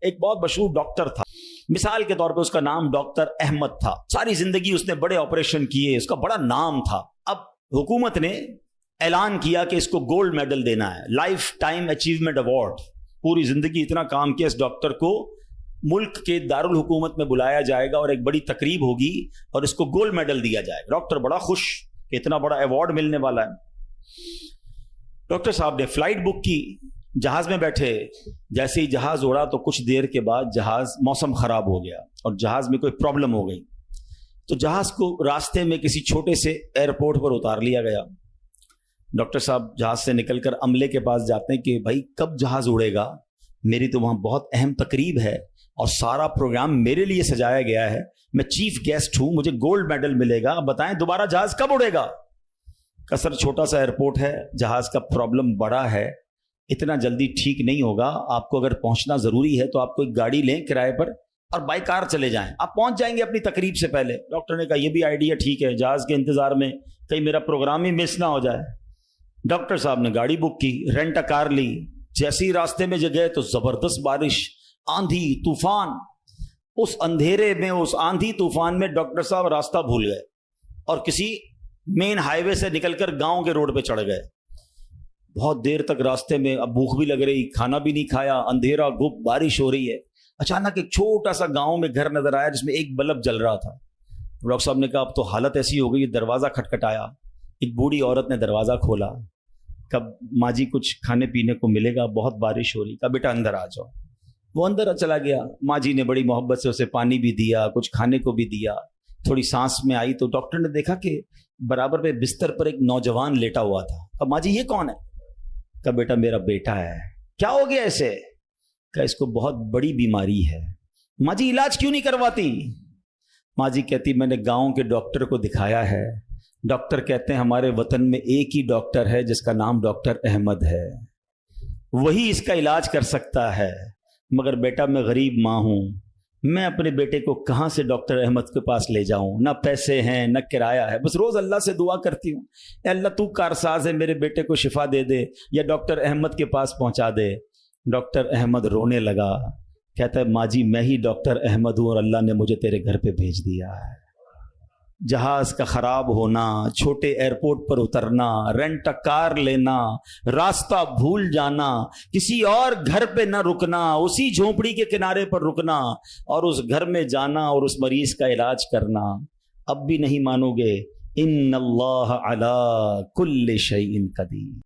ایک بہت مشہور ڈاکٹر تھا، مثال کے طور پہ اس کا نام ڈاکٹر احمد تھا. ساری زندگی اس نے بڑے آپریشن کیے، اس کا بڑا نام تھا. اب حکومت نے اعلان کیا کہ اس کو گولڈ میڈل دینا ہے، لائف ٹائم اچیومنٹ ایوارڈ. پوری زندگی اتنا کام کیا، اس ڈاکٹر کو ملک کے دارالحکومت میں بلایا جائے گا اور ایک بڑی تقریب ہوگی اور اس کو گولڈ میڈل دیا جائے گا. ڈاکٹر بڑا خوش کہ اتنا بڑا ایوارڈ ملنے والا ہے. ڈاکٹر صاحب نے فلائٹ بک کی، جہاز میں بیٹھے. جیسے ہی جہاز اڑا تو کچھ دیر کے بعد موسم خراب ہو گیا اور جہاز میں کوئی پرابلم ہو گئی. تو جہاز کو راستے میں کسی چھوٹے سے ایئرپورٹ پر اتار لیا گیا. ڈاکٹر صاحب جہاز سے نکل کر عملے کے پاس جاتے ہیں کہ بھائی کب جہاز اڑے گا، میری تو وہاں بہت اہم تقریب ہے اور سارا پروگرام میرے لیے سجایا گیا ہے، میں چیف گیسٹ ہوں، مجھے گولڈ میڈل ملے گا، بتائیں دوبارہ جہاز کب اڑے گا. کثر چھوٹا سا ایئرپورٹ ہے، جہاز کا پرابلم بڑا ہے، اتنا جلدی ٹھیک نہیں ہوگا. آپ کو اگر پہنچنا ضروری ہے تو آپ کو ایک گاڑی لیں کرائے پر اور بائی کار چلے جائیں، آپ پہنچ جائیں گے اپنی تقریب سے پہلے. ڈاکٹر نے کہا یہ بھی آئیڈیا ٹھیک ہے، جہاز کے انتظار میں کہیں میرا پروگرام ہی مس نہ ہو جائے. ڈاکٹر صاحب نے گاڑی بک کی، رینٹ کار لی. جیسے ہی راستے میں گئے تو زبردست بارش، آندھی طوفان. اس اندھیرے میں، اس آندھی طوفان میں ڈاکٹر صاحب راستہ بھول گئے اور کسی مین ہائی وے سے نکل کر گاؤں کے روڈ پہ چڑھ گئے. بہت دیر تک راستے میں، اب بھوک بھی لگ رہی، کھانا بھی نہیں کھایا، اندھیرا گپ، بارش ہو رہی ہے. اچانک ایک چھوٹا سا گاؤں میں گھر نظر آیا جس میں ایک بلب جل رہا تھا. ڈاکٹر صاحب نے کہا اب تو حالت ایسی ہو گئی، دروازہ کھٹکھٹایا. ایک بوڑھی عورت نے دروازہ کھولا. کب ماں جی کچھ کھانے پینے کو ملے گا، بہت بارش ہو رہی. کہا بیٹا اندر آ جاؤ. وہ اندر چلا گیا. ماں جی نے بڑی محبت سے اسے پانی بھی دیا، کچھ کھانے کو بھی دیا. تھوڑی سانس میں آئی تو ڈاکٹر نے دیکھا کہ برابر پہ بستر پر ایک نوجوان لیٹا ہوا تھا. کہا ماں جی یہ کون ہے؟ کہا بیٹا میرا بیٹا ہے. کیا ہو گیا اسے؟ کہا اس کو بہت بڑی بیماری ہے. ماں جی علاج کیوں نہیں کرواتی؟ ماں جی کہتی میں نے گاؤں کے ڈاکٹر کو دکھایا ہے، ڈاکٹر کہتے ہیں ہمارے وطن میں ایک ہی ڈاکٹر ہے جس کا نام ڈاکٹر احمد ہے، وہی اس کا علاج کر سکتا ہے. مگر بیٹا میں غریب ماں ہوں، میں اپنے بیٹے کو کہاں سے ڈاکٹر احمد کے پاس لے جاؤں؟ نہ پیسے ہیں نہ کرایہ ہے. بس روز اللہ سے دعا کرتی ہوں اے اللہ تو کارساز ہے، میرے بیٹے کو شفا دے دے یا ڈاکٹر احمد کے پاس پہنچا دے. ڈاکٹر احمد رونے لگا. کہتا ہے ماں جی میں ہی ڈاکٹر احمد ہوں اور اللہ نے مجھے تیرے گھر پہ بھیج دیا ہے. جہاز کا خراب ہونا، چھوٹے ایئرپورٹ پر اترنا، رینٹ کار لینا، راستہ بھول جانا، کسی اور گھر پہ نہ رکنا، اسی جھونپڑی کے کنارے پر رکنا اور اس گھر میں جانا اور اس مریض کا علاج کرنا. اب بھی نہیں مانو گے؟ ان اللہ علی کل شیء قدیر.